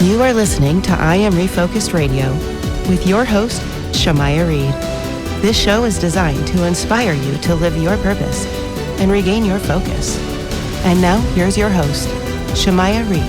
You are listening to I Am Refocused Radio with your host, Shamaya Reed. This show is designed to inspire you to live your purpose and regain your focus. And now, here's your host, Shamaya Reed.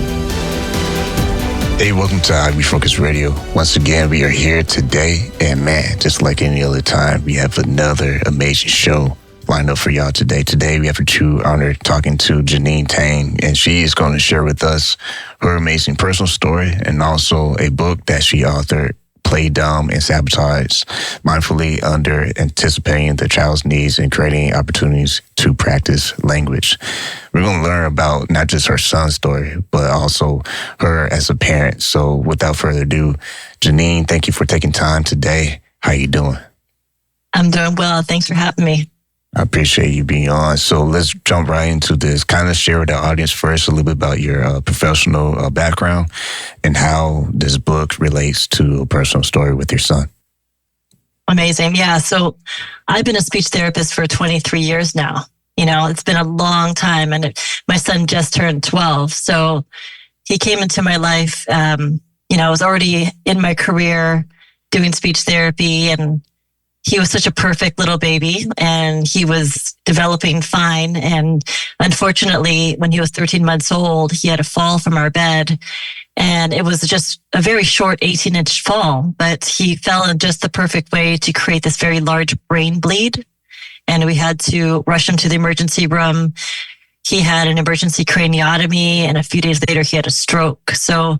Hey, welcome to I Am Refocused Radio. Once again, we are here today, and man, just like any other time, we have another amazing show lined up for y'all today. Today, we have a true honor talking to Jeaneen Tang, and she is going to share with us her amazing personal story and also a book that she authored, Play Dumb and Sabotage, mindfully under anticipating the child's needs and creating opportunities to practice language. We're going to learn about not just her son's story, but also her as a parent. So without further ado, Jeaneen, thank you for taking time today. How you doing? I'm doing well. Thanks for having me. I appreciate you being on. So let's jump right into this. Kind of share with the audience first a little bit about your professional background and how this book relates to a personal story with your son. Amazing. Yeah. So I've been a speech therapist for 23 years now. You know, it's been a long time, and my son just turned 12. So he came into my life. I was already in my career doing speech therapy, and he was such a perfect little baby, and he was developing fine. And unfortunately, when he was 13 months old, he had a fall from our bed, and it was just a very short 18-inch fall, but he fell in just the perfect way to create this very large brain bleed. And we had to rush him to the emergency room. He had an emergency craniotomy, and a few days later, he had a stroke. So,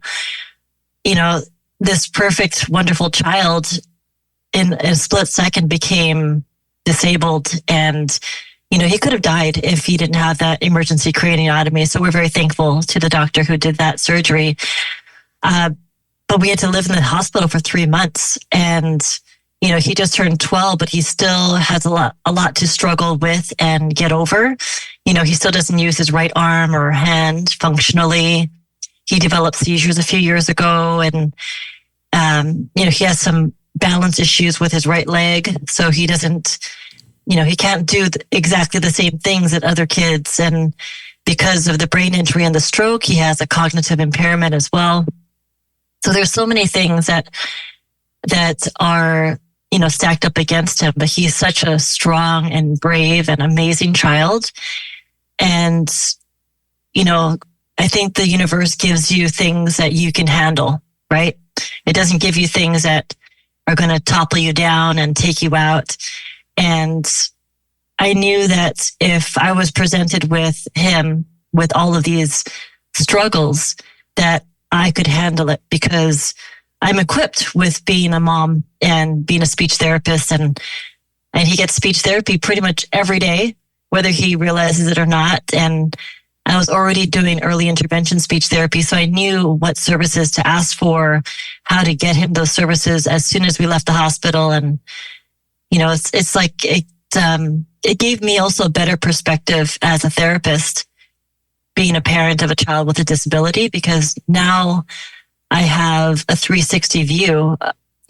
this perfect, wonderful child in a split second became disabled, and he could have died if he didn't have that emergency craniotomy. So we're very thankful to the doctor who did that surgery. But we had to live in the hospital for 3 months, and he just turned 12, but he still has a lot to struggle with and get over. He still doesn't use his right arm or hand functionally. He developed seizures a few years ago, and he has some balance issues with his right leg. So he doesn't, he can't do exactly the same things that other kids. And because of the brain injury and the stroke, he has a cognitive impairment as well. So there's so many things that are, stacked up against him, but he's such a strong and brave and amazing child. And, I think the universe gives you things that you can handle, right? It doesn't give you things that are going to topple you down and take you out. And I knew that if I was presented with him with all of these struggles, that I could handle it, because I'm equipped with being a mom and being a speech therapist, and he gets speech therapy pretty much every day, whether he realizes it or not. And I was already doing early intervention speech therapy, so I knew what services to ask for, how to get him those services as soon as we left the hospital. And, it's like it gave me also a better perspective as a therapist, being a parent of a child with a disability, because now I have a 360 view,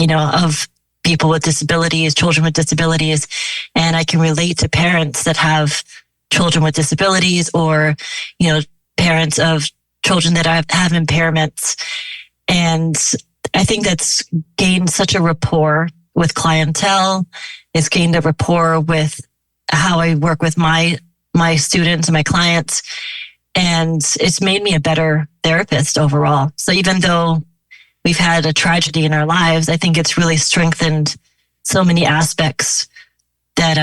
of people with disabilities, children with disabilities, and I can relate to parents that have children with disabilities, or, parents of children that have impairments. And I think that's gained such a rapport with clientele. It's gained a rapport with how I work with my students and my clients. And it's made me a better therapist overall. So even though we've had a tragedy in our lives, I think it's really strengthened so many aspects that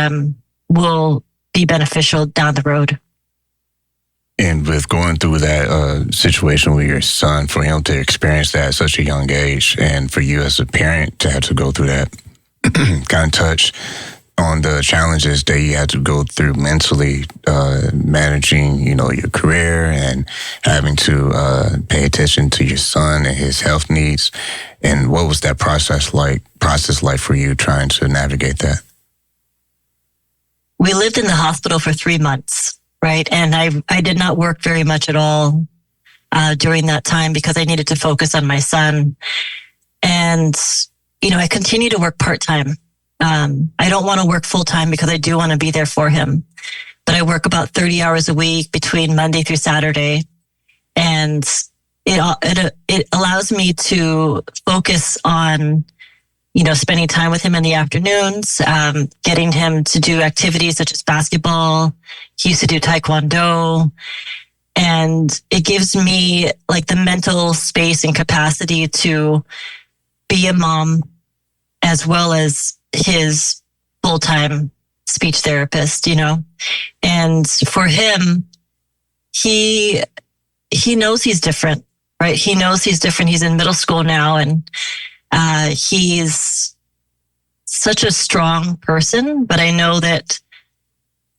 will be beneficial down the road. And with going through that situation with your son, for him to experience that at such a young age, and for you as a parent to have to go through that, kind of touch on the challenges that you had to go through mentally, managing, your career and having to pay attention to your son and his health needs. And what was that process like for you trying to navigate that? We lived in the hospital for 3 months, right? And I did not work very much at all during that time, because I needed to focus on my son. And, I continue to work part-time. I don't want to work full-time because I do want to be there for him. But I work about 30 hours a week between Monday through Saturday. And it allows me to focus on, spending time with him in the afternoons, getting him to do activities such as basketball. He used to do taekwondo. And it gives me like the mental space and capacity to be a mom as well as his full-time speech therapist, And for him, he knows he's different, right? He knows he's different. He's in middle school now, and he's such a strong person. But I know that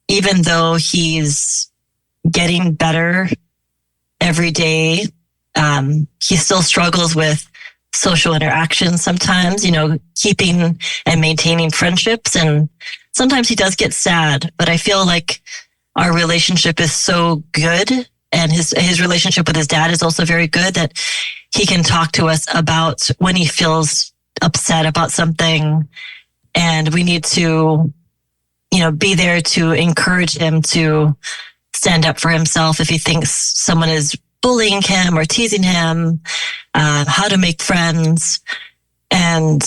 even though he's getting better every day, he still struggles with social interaction sometimes, keeping and maintaining friendships. And sometimes he does get sad, but I feel like our relationship is so good, and his relationship with his dad is also very good, that he can talk to us about when he feels upset about something, and we need to, be there to encourage him to stand up for himself if he thinks someone is bullying him or teasing him, how to make friends, and,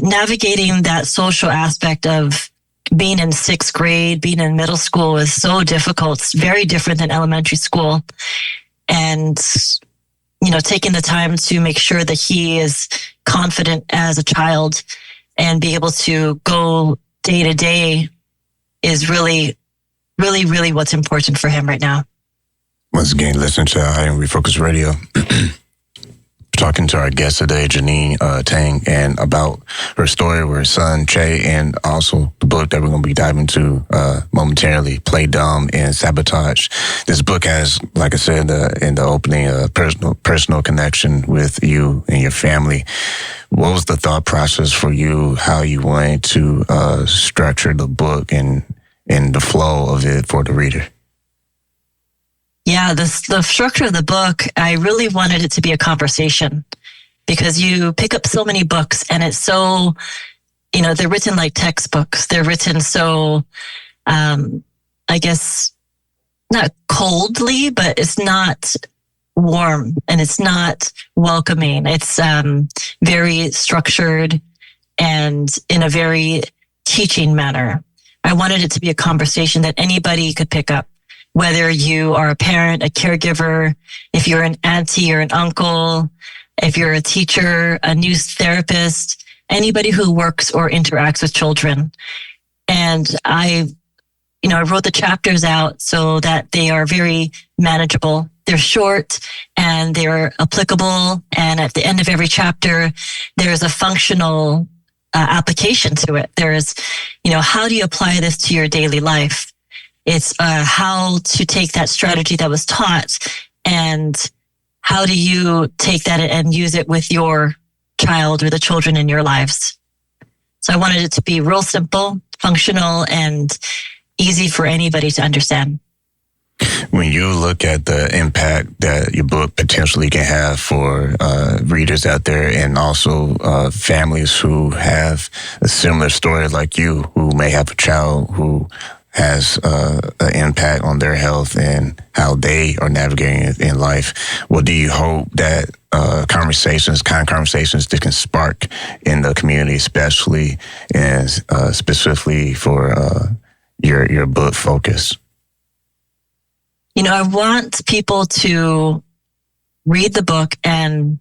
navigating that social aspect of being in sixth grade, being in middle school is so difficult. It's very different than elementary school. And, taking the time to make sure that he is confident as a child and be able to go day to day is really, really, really what's important for him right now. Once again, listen to I Am Refocus Radio. Talking to our guest today, Jeaneen Tang, and about her story with her son, Che, and also the book that we're going to be diving into momentarily, Play Dumb and Sabotage. This book has, like I said in the opening, a personal connection with you and your family. What was the thought process for you, how you wanted to structure the book and the flow of it for the reader? Yeah, the structure of the book, I really wanted it to be a conversation, because you pick up so many books and it's so, they're written like textbooks. They're written so, I guess, not coldly, but it's not warm and it's not welcoming. It's very structured and in a very teaching manner. I wanted it to be a conversation that anybody could pick up. Whether you are a parent, a caregiver, if you're an auntie or an uncle, if you're a teacher, a new therapist, anybody who works or interacts with children. And I wrote the chapters out so that they are very manageable. They're short and they're applicable. And at the end of every chapter, there's a functional application to it. There's, how do you apply this to your daily life? It's how to take that strategy that was taught and how do you take that and use it with your child or the children in your lives. So I wanted it to be real simple, functional, and easy for anybody to understand. When you look at the impact that your book potentially can have for readers out there, and also families who have a similar story like you, who may have a child who has an impact on their health and how they are navigating it in life, what do you hope that conversations that can spark in the community, especially and specifically for your book focus? I want people to read the book and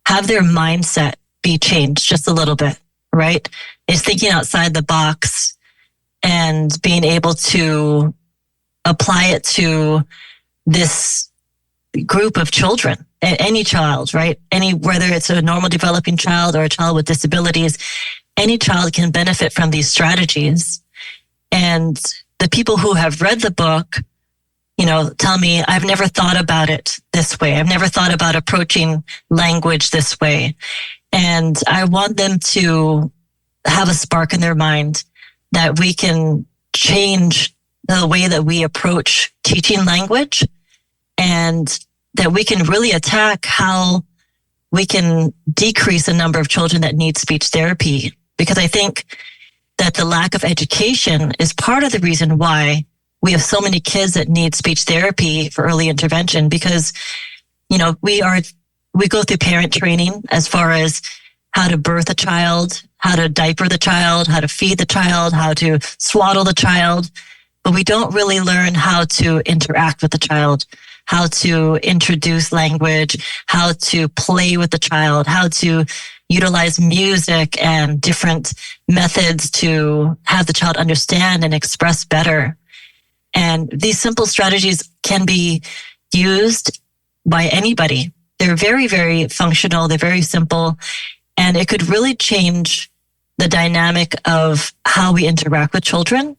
have their mindset be changed just a little bit, right? It's thinking outside the box and being able to apply it to this group of children, any child, right? Whether it's a normal developing child or a child with disabilities, any child can benefit from these strategies. And the people who have read the book, tell me, I've never thought about it this way. I've never thought about approaching language this way. And I want them to have a spark in their mind that we can change the way that we approach teaching language, and that we can really attack how we can decrease the number of children that need speech therapy. Because I think that the lack of education is part of the reason why we have so many kids that need speech therapy for early intervention, because we go through parent training as far as how to birth a child, how to diaper the child, how to feed the child, how to swaddle the child. But we don't really learn how to interact with the child, how to introduce language, how to play with the child, how to utilize music and different methods to have the child understand and express better. And these simple strategies can be used by anybody. They're very, very functional. They're very simple. And it could really change the dynamic of how we interact with children.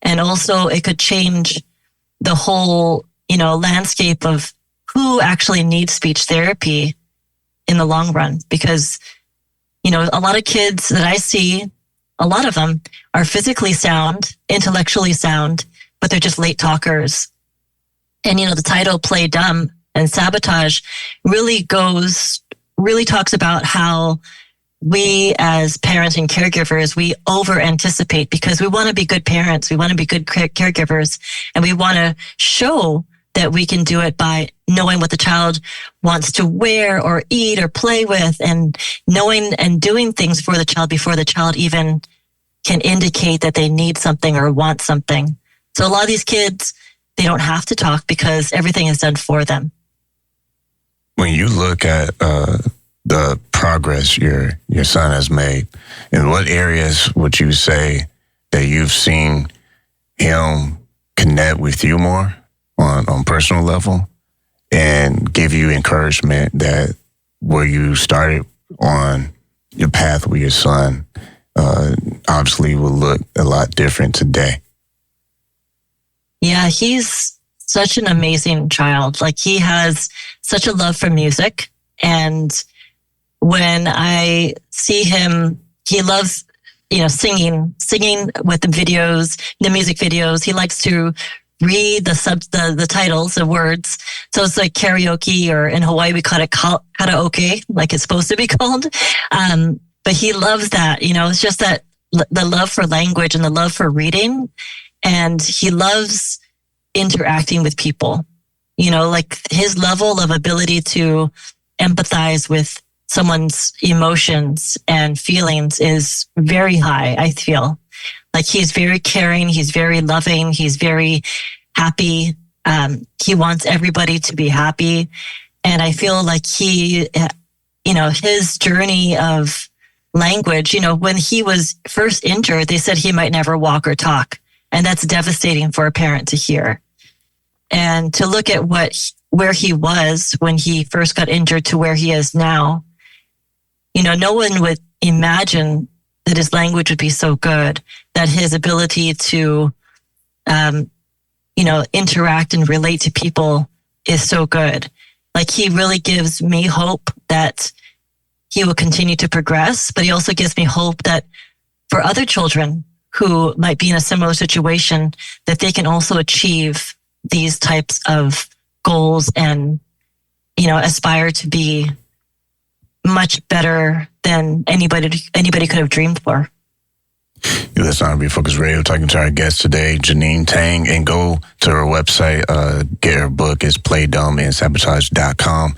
And also it could change the whole, landscape of who actually needs speech therapy in the long run. Because, a lot of kids that I see, a lot of them are physically sound, intellectually sound, but they're just late talkers. And, the title Play Dumb and Sabotage really talks about how we as parents and caregivers, we over anticipate because we want to be good parents. We want to be good caregivers, and we want to show that we can do it by knowing what the child wants to wear or eat or play with, and knowing and doing things for the child before the child even can indicate that they need something or want something. So a lot of these kids, they don't have to talk because everything is done for them. When you look at the progress your son has made, in what areas would you say that you've seen him connect with you more on personal level and give you encouragement that where you started on your path with your son obviously will look a lot different today? Yeah, he's such an amazing child. Like, he has such a love for music. And when I see him, he loves, singing with the music videos. He likes to read the titles, the words. So it's like karaoke, or in Hawaii, we call it karaoke, like it's supposed to be called. But he loves that, it's just that the love for language and the love for reading. And he loves interacting with people, like his level of ability to empathize with someone's emotions and feelings is very high. I feel like he's very caring. He's very loving. He's very happy. He wants everybody to be happy. And I feel like he, his journey of language, when he was first injured, they said he might never walk or talk. And that's devastating for a parent to hear. And to look at where he was when he first got injured to where he is now, no one would imagine that his language would be so good, that his ability to, interact and relate to people is so good. Like, he really gives me hope that he will continue to progress, but he also gives me hope that for other children who might be in a similar situation, that they can also achieve these types of goals and, aspire to be much better than anybody could have dreamed for. You listen to Refocus Radio, talking to our guest today, Jeaneen Tang, and go to her website, get her book. It's playdumbandsabotage.com.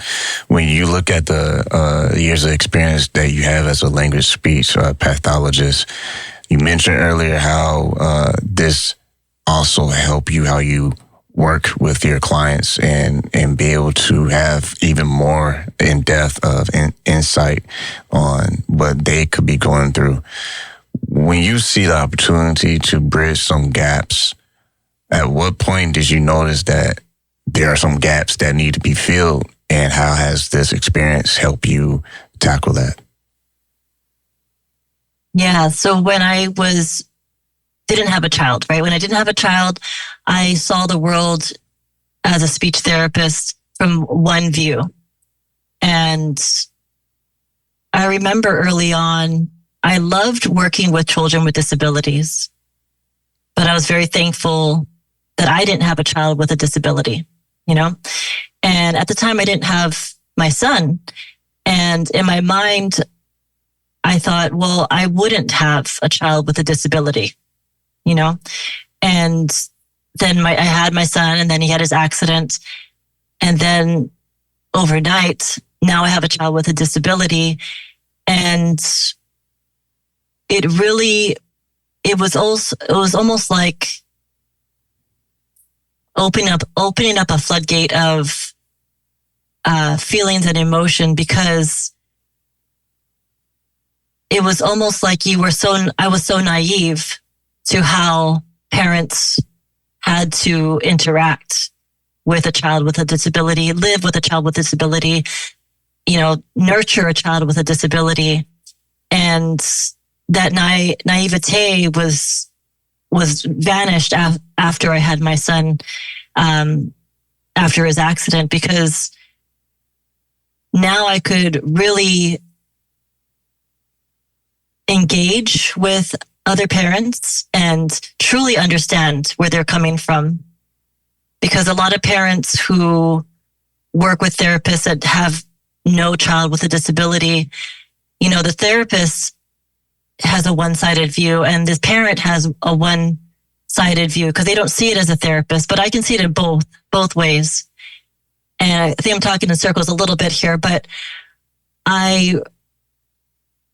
When you look at the years of experience that you have as a language speech pathologist, you mentioned earlier how this also help you, how you work with your clients and be able to have even more in-depth of insight on what they could be going through. When you see the opportunity to bridge some gaps, at what point did you notice that there are some gaps that need to be filled, and how has this experience helped you tackle that? Yeah, so when I didn't have a child, right? When I didn't have a child, I saw the world as a speech therapist from one view. And I remember early on, I loved working with children with disabilities, but I was very thankful that I didn't have a child with a disability, And at the time, I didn't have my son. And in my mind, I thought, well, I wouldn't have a child with a disability, And then I had my son, and then he had his accident. And then overnight. Now I have a child with a disability, and it was almost like opening up a floodgate of feelings and emotion, because it was almost like I was so naive to how parents had to interact with a child with a disability, live with a child with a disability, nurture a child with a disability. And that naivete was vanished after I had my son, after his accident, because now I could really engage with other parents and truly understand where they're coming from. Because a lot of parents who work with therapists that have no child with a disability, the therapist has a one-sided view and the parent has a one-sided view because they don't see it as a therapist, but I can see it in both ways. And I think I'm talking in circles a little bit here, but I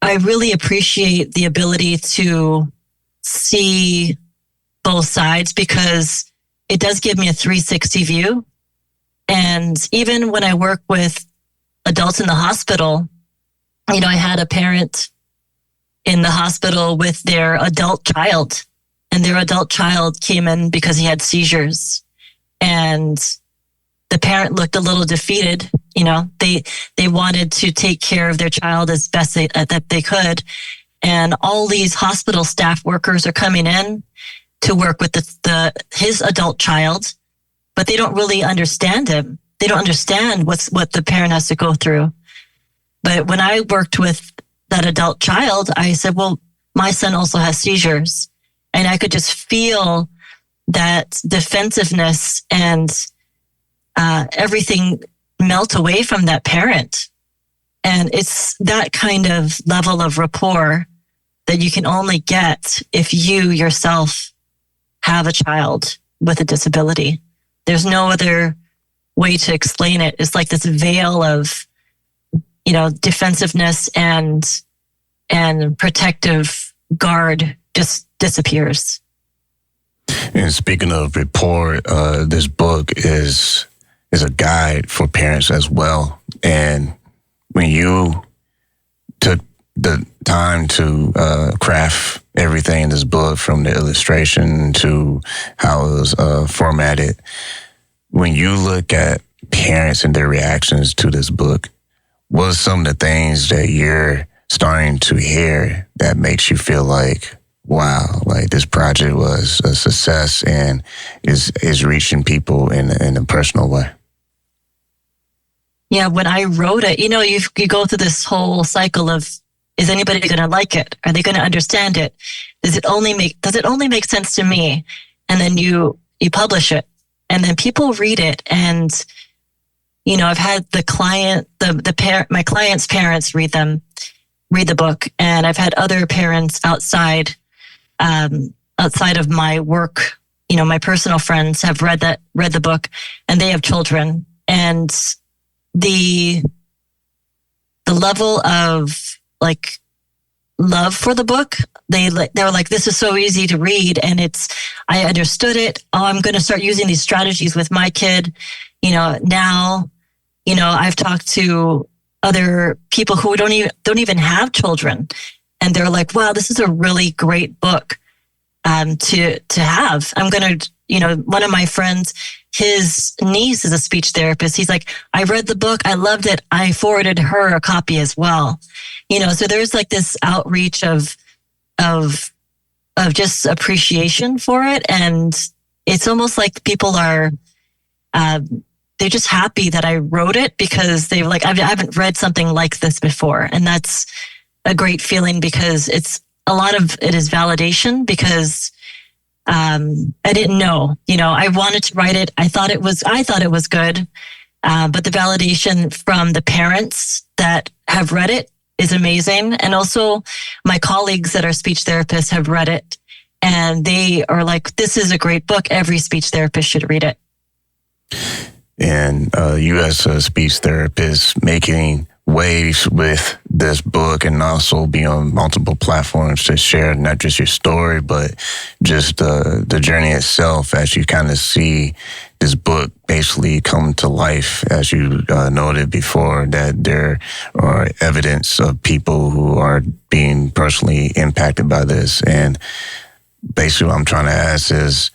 really appreciate the ability to see both sides, because it does give me a 360 view. And even when I work with adults in the hospital, I had a parent in the hospital with their adult child, and their adult child came in because he had seizures, and the parent looked a little defeated. They wanted to take care of their child as best that they could. And all these hospital staff workers are coming in to work with his adult child, but they don't really understand him. They don't understand what the parent has to go through. But when I worked with that adult child, I said, well, my son also has seizures. And I could just feel that defensiveness and everything melt away from that parent. And it's that kind of level of rapport that you can only get if you yourself have a child with a disability. There's no other way to explain it. It's like this veil of, defensiveness and protective guard just disappears. And speaking of rapport, this book is a guide for parents as well. And when you took the time to craft everything in this book, from the illustration to how it was formatted, when you look at parents and their reactions to this book, what are some of the things that you're starting to hear that makes you feel like, wow, like this project was a success and is reaching people in a personal way? Yeah, when I wrote it, you go through this whole cycle of, is anybody going to like it? Are they going to understand it? Does it only make sense to me? And then you publish it, and then people read it. And, I've had my client's parents read the book. And I've had other parents outside of my work, my personal friends have read the book, and they have children. And the level of love for the book, they were like, this is so easy to read, and I understood it. Oh, I'm going to start using these strategies with my kid. Now, I've talked to other people who don't even have children, and they're like, wow, this is a really great book to have. I'm going to, one of my friends, his niece is a speech therapist. He's like, I read the book. I loved it. I forwarded her a copy as well. So there's like this outreach of just appreciation for it. And it's almost like people are, they're just happy that I wrote it, because they're like, I haven't read something like this before. And that's a great feeling, because a lot of it is validation, because I didn't know, I wanted to write it. I thought it was good. But the validation from the parents that have read it is amazing. And also my colleagues that are speech therapists have read it, and they are like, this is a great book. Every speech therapist should read it. and you as a speech therapist making waves with this book, and also be on multiple platforms to share not just your story, but just the journey itself, as you kind of see this book basically come to life. As you noted before, that there are evidence of people who are being personally impacted by this. And basically what I'm trying to ask is,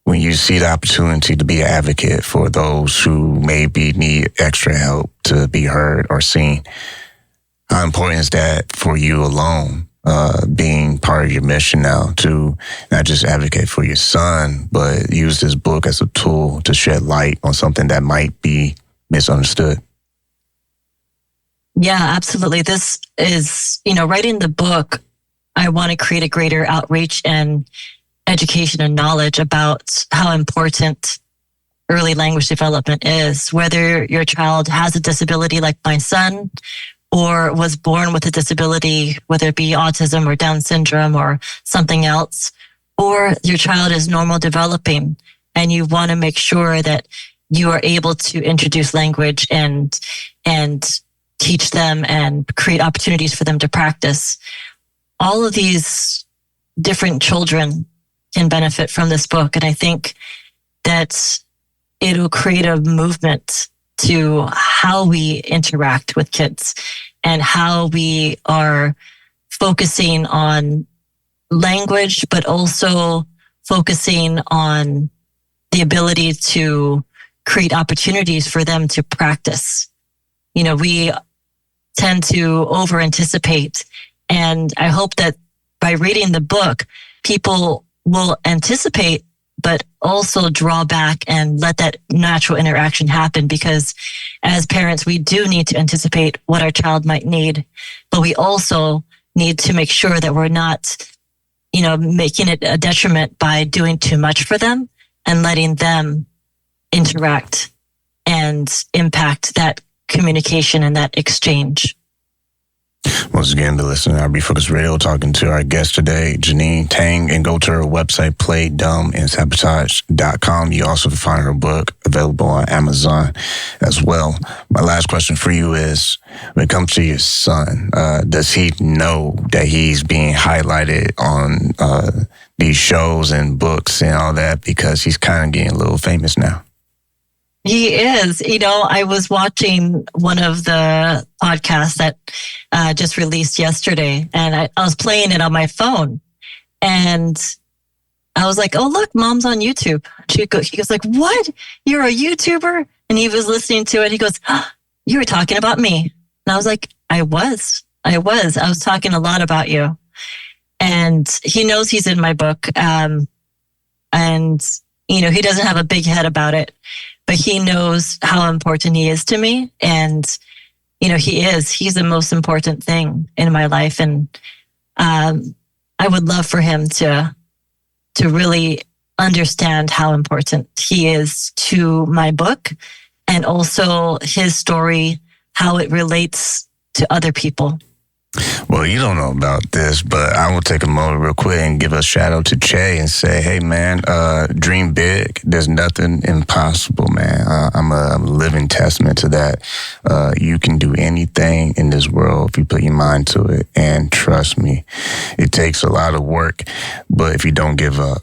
when you see the opportunity to be an advocate for those who maybe need extra help to be heard or seen, how important is that for you alone, being part of your mission now to not just advocate for your son, but use this book as a tool to shed light on something that might be misunderstood? Yeah, absolutely. This is, writing the book, I want to create a greater outreach and education and knowledge about how important early language development is, whether your child has a disability like my son, or was born with a disability, whether it be autism or Down syndrome or something else, or your child is normal developing, and you want to make sure that you are able to introduce language and teach them and create opportunities for them to practice. All of these different children can benefit from this book. And I think that it'll create a movement to how we interact with kids and how we are focusing on language, but also focusing on the ability to create opportunities for them to practice. We tend to over anticipate. And I hope that by reading the book, people will anticipate, but also draw back and let that natural interaction happen. Because as parents, we do need to anticipate what our child might need, but we also need to make sure that we're not, making it a detriment by doing too much for them and letting them interact and impact that communication and that exchange. Once again, to listen to our Refocus Radio, talking to our guest today, Jeaneen Tang, and go to her website, playdumbandsabotage.com. You also can find her book available on Amazon as well. My last question for you is, when it comes to your son, does he know that he's being highlighted on these shows and books and all that, because he's kind of getting a little famous now? He is. I was watching one of the podcasts that just released yesterday, and I was playing it on my phone, and I was like, "Oh, look, Mom's on YouTube." He goes like, "What? You're a YouTuber?" And he was listening to it. He goes, "Oh, you were talking about me." And I was like, I was talking a lot about you. And he knows he's in my book. And he doesn't have a big head about it, but he knows how important he is to me. And, he's the most important thing in my life. And I would love for him to really understand how important he is to my book, and also his story, how it relates to other people. Well, you don't know about this, but I will take a moment real quick and give a shout out to Che and say, hey, man, dream big. There's nothing impossible, man. I'm a living testament to that. You can do anything in this world if you put your mind to it. And trust me, it takes a lot of work, but if you don't give up,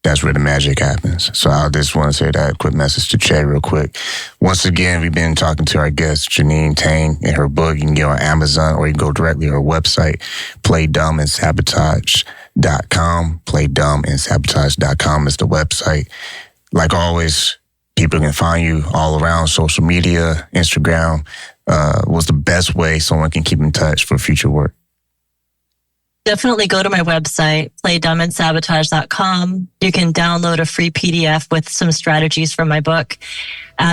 that's where the magic happens. So I just want to say that quick message to Che real quick. Once again, we've been talking to our guest, Jeaneen Tang, and her book. You can get on Amazon, or you can go directly to her website, playdumbandsabotage.com. Playdumbandsabotage.com is the website. Like always, people can find you all around social media, Instagram. What's the best way someone can keep in touch for future work? Definitely go to my website, playdumbandsabotage.com. You can download a free PDF with some strategies from my book.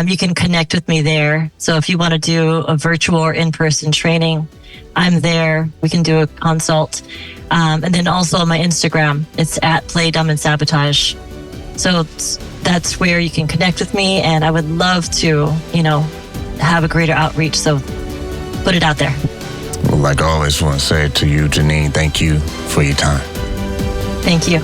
You can connect with me there. So if you want to do a virtual or in-person training, I'm there. We can do a consult. And then also on my Instagram, it's at playdumbandsabotage. So that's where you can connect with me. And I would love to, have a greater outreach. So put it out there. Well, like I always want to say to you, Jeaneen, thank you for your time. Thank you.